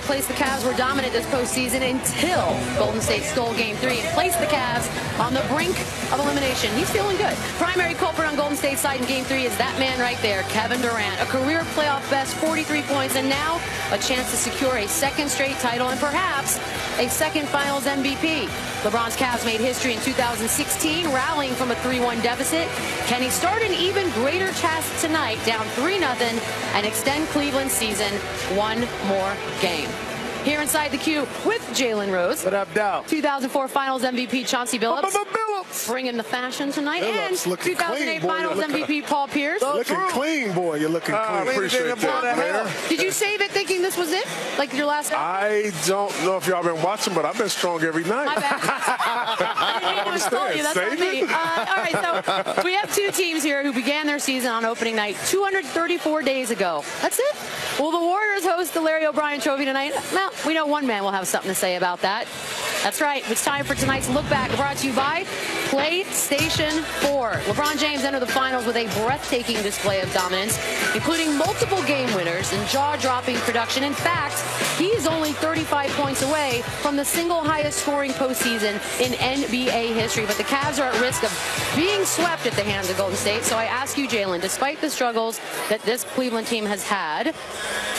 place the Cavs were dominant this postseason until Golden State stole Game 3 and placed the Cavs on the brink of elimination. He's feeling good. Primary culprit on Golden State's side in Game 3 is that man right there, Kevin Durant. A career playoff best, 43 points, and now a chance to secure a second straight title and perhaps a second Finals MVP. LeBron's Cavs made history in 2016, rallying from a 3-1 deficit. Can he start an even greater task tonight, down 3-0, and extend Cleveland's season one more game? Here inside the queue with Jalen Rose. What up, Dow? 2004 Finals MVP Chauncey Billups. Bringing the fashion tonight. Billups And 2008 clean, Finals MVP Paul Pierce. Looking clean, boy. You're looking clean. I appreciate that, man. Did you save it thinking this was it? Like your last? I don't know if y'all been watching, but I've been strong every night. My bad. I didn't mean to insult you. That's on me. All right, so we have two teams here who began their season on opening night 234 days ago. That's it. Will the Warriors host the Larry O'Brien Trophy tonight? Well, we know one man will have something to say about that. That's right. It's time for tonight's Look Back, brought to you by PlayStation 4. LeBron James entered the finals with a breathtaking display of dominance, including multiple game winners and jaw-dropping production. In fact, he's only 35 points away from the single highest scoring postseason in NBA history. But the Cavs are at risk of being swept at the hands of Golden State. So I ask you, Jalen, despite the struggles that this Cleveland team has had,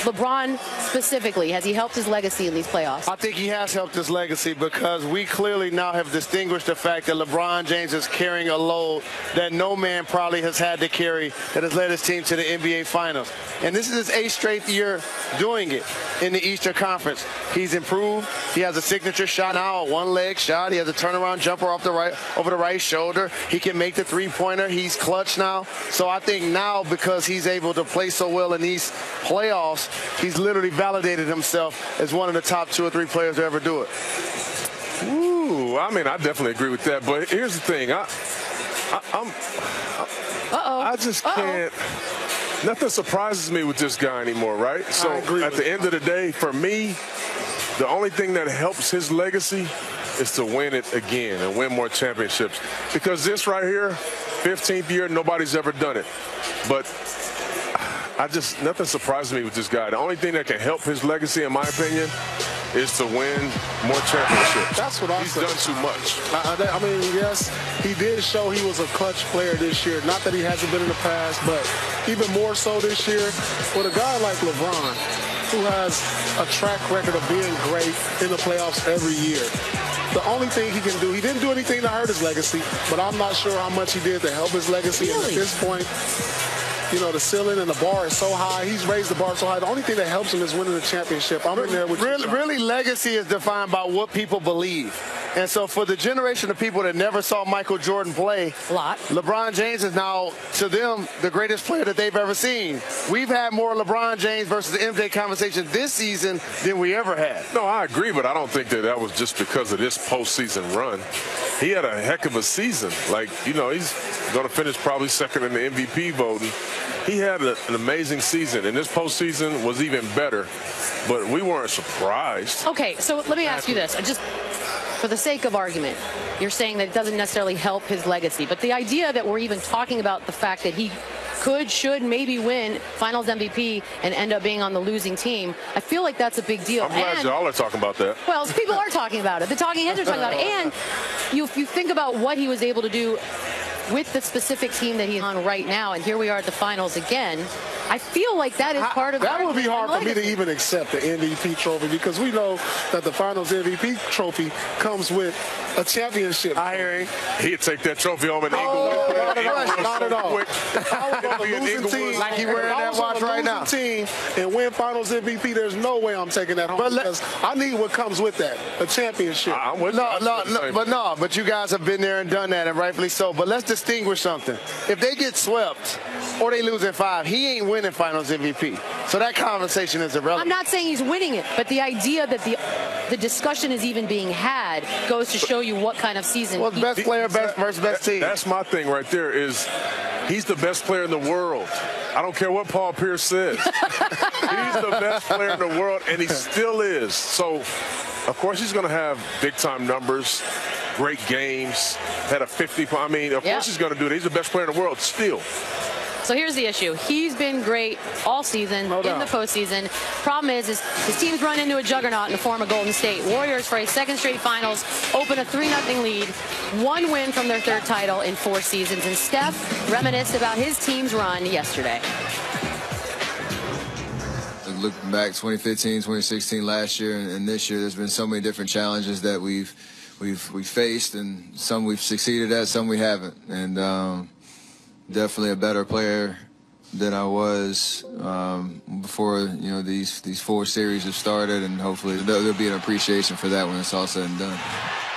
LeBron specifically, has he helped his legacy in these playoffs? I think he has helped his legacy because we clearly now have distinguished the fact that LeBron James is carrying a load that no man probably has had to carry, that has led his team to the NBA Finals. And this is his 8th straight year doing it in the Eastern Conference. He's improved. He has a signature shot now, a one-leg shot. He has a turnaround jumper off the right, over the right shoulder. He can make the three-pointer. He's clutch now. So I think now, because he's able to play so well in these playoffs, he's literally validated himself as one of the top 2 or 3 players to ever do it. Ooh, I mean, I definitely agree with that. But here's the thing. I just can't. Nothing surprises me with this guy anymore, right? So at the end of the day, for me, the only thing that helps his legacy is to win it again and win more championships. Because this right here, 15th year, nobody's ever done it. But nothing surprises me with this guy. The only thing that can help his legacy, in my opinion, is to win more championships. That's what He's done too much. I mean, yes, he did show he was a clutch player this year. Not that he hasn't been in the past, but even more so this year. With a guy like LeBron, who has a track record of being great in the playoffs every year, the only thing he can do, he didn't do anything to hurt his legacy, but I'm not sure how much he did to help his legacy. Really? And at this point, you know, the ceiling and the bar is so high. He's raised the bar so high. The only thing that helps him is winning the championship. I'm in there with you. Really, legacy is defined by what people believe. And so for the generation of people that never saw Michael Jordan play, LeBron James is now, to them, the greatest player that they've ever seen. We've had more LeBron James versus MJ conversations this season than we ever had. No, I agree, but I don't think that was just because of this postseason run. He had a heck of a season. Like, you know, he's going to finish probably second in the MVP voting. He had an amazing season, and this postseason was even better, but we weren't surprised. Okay, so let me ask you this. Just for the sake of argument, you're saying that it doesn't necessarily help his legacy, but the idea that we're even talking about the fact that he should maybe win Finals MVP and end up being on the losing team, I feel like that's a big deal. I'm glad y'all are talking about that. Well, people are talking about it. The talking heads are talking about it. And if you think about what he was able to do with the specific team that he's on right now, and here we are at the finals again, I feel like that is part of that would be hard for me to even accept the MVP trophy, because we know that the Finals MVP trophy comes with a championship. I hear you. He'd take that trophy home in Inglewood. Not at all. I was on the losing team. Like you wearing that watch right now. Team and win Finals MVP. There's no way I'm taking that home, because I need what comes with that, a championship. But you guys have been there and done that, and rightfully so. But let's distinguish something. If they get swept or they lose in 5, he ain't winning Finals MVP. So that conversation is irrelevant. I'm not saying he's winning it, but the idea that the discussion is even being had goes to show you what kind of season. Well, best player versus best team. That's my thing right there. Is he's the best player in the world. I don't care what Paul Pierce says. He's the best player in the world, and he still is. So, of course, he's going to have big-time numbers, great games, had a 50. I mean, of course he's going to do it. He's the best player in the world still. So here's the issue. He's been great all season in the postseason. Problem is his team's run into a juggernaut in the form of Golden State. Warriors, for a second straight finals, open a 3-0 lead. One win from their third title in 4 seasons. And Steph reminisced about his team's run yesterday. Looking back 2015, 2016 last year and this year, there's been so many different challenges that we've faced, and some we've succeeded at, some we haven't. And definitely a better player than I was before, you know, these 4 series have started, and hopefully there'll be an appreciation for that when it's all said and done.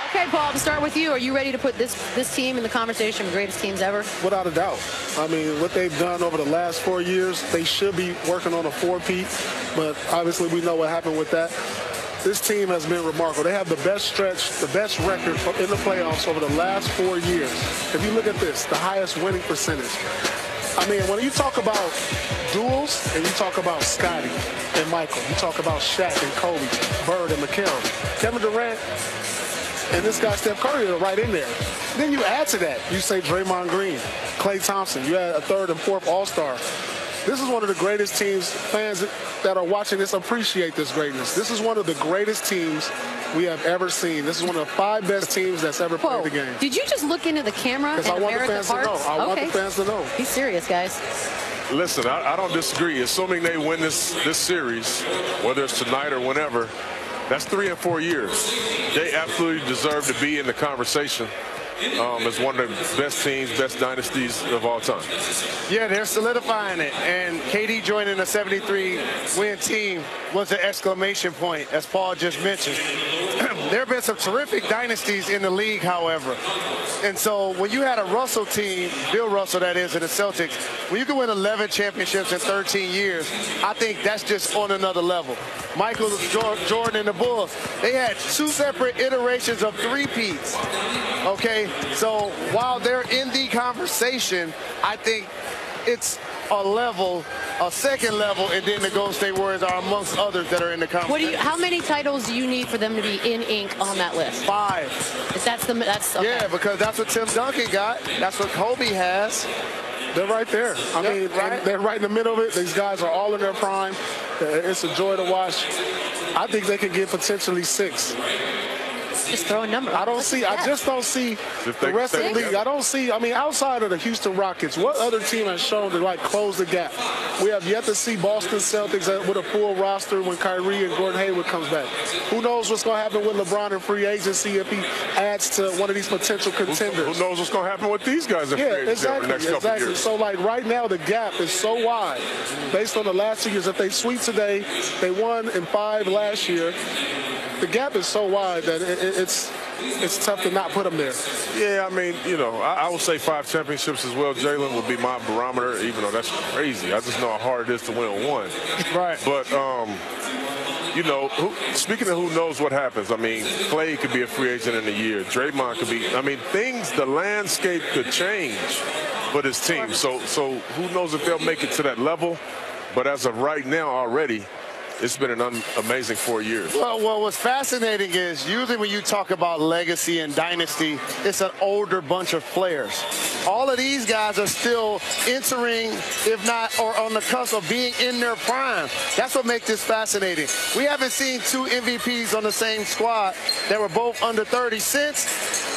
Okay, Paul, to start with you, are you ready to put this team in the conversation of greatest teams ever? Without a doubt. I mean, what they've done over the last 4 years, they should be working on a 4-peat, but obviously we know what happened with that. This team has been remarkable. They have the best stretch, the best record in the playoffs over the last 4 years. If you look at this, the highest winning percentage. I mean, when you talk about duels and you talk about Scottie and Michael, you talk about Shaq and Kobe, Bird and McHale, Kevin Durant, and this guy Steph Curry are right in there. Then you add to that, you say Draymond Green, Klay Thompson, you add a 3rd and 4th All-Star. This is one of the greatest teams. Fans that are watching this appreciate this greatness. This is one of the greatest teams we have ever seen. This is one of the 5 best teams that's ever played the game. Did you just look into the camera? Because I want the fans to know. I want the fans to know. Be serious, guys. Listen, I don't disagree. Assuming they win this series, whether it's tonight or whenever, that's 3 and 4 years. They absolutely deserve to be in the conversation as one of the best teams, best dynasties of all time. Yeah, they're solidifying it. And KD joining a 73-win team was an exclamation point, as Paul just mentioned. There have been some terrific dynasties in the league, however. And so when you had a Russell team, Bill Russell that is, in the Celtics, when you can win 11 championships in 13 years, I think that's just on another level. Michael Jordan and the Bulls, they had 2 separate iterations of 3-peats. Okay, so while they're in the conversation, I think it's a second level, and then the Golden State Warriors are amongst others that are in the conversation. How many titles do you need for them to be in ink on that list? 5. That's okay. Yeah, because that's what Tim Duncan got. That's what Kobe has. They're right there. I mean, they're right in the middle of it. These guys are all in their prime. It's a joy to watch. I think they could get potentially 6. Just throw a number. I just don't see the rest of the league. I don't see, I mean, outside of the Houston Rockets, what other team has shown to, like, close the gap? We have yet to see Boston Celtics with a full roster when Kyrie and Gordon Hayward comes back. Who knows what's going to happen with LeBron in free agency if he adds to one of these potential contenders? Who knows what's going to happen with these guys in free agency over the next couple of years? So, like, right now, the gap is so wide based on the last 2 years. If they sweep today, they won in 5 last year. The gap is so wide that it's tough to not put them there. Yeah, I mean, you know, I would say 5 championships as well, Jalen, would be my barometer, even though that's crazy. I just know how hard it is to win 1. Right. But, you know, speaking of who knows what happens, I mean, Klay could be a free agent in a year. Draymond could be, I mean, the landscape could change for this team. So who knows if they'll make it to that level. But as of right now already, it's been an amazing 4 years. Well, what's fascinating is usually when you talk about legacy and dynasty, it's an older bunch of players. All of these guys are still entering, if not, or on the cusp of being in their prime. That's what makes this fascinating. We haven't seen 2 MVPs on the same squad that were both under 30 since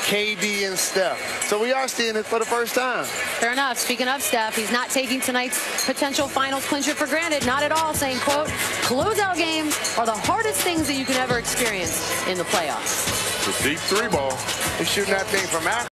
KD and Steph. So we are seeing it for the first time. Fair enough. Speaking of Steph, he's not taking tonight's potential finals clincher for granted. Not at all, saying, quote, closeout games are the hardest things that you can ever experience in the playoffs. The deep 3 ball. He's shooting that thing from out.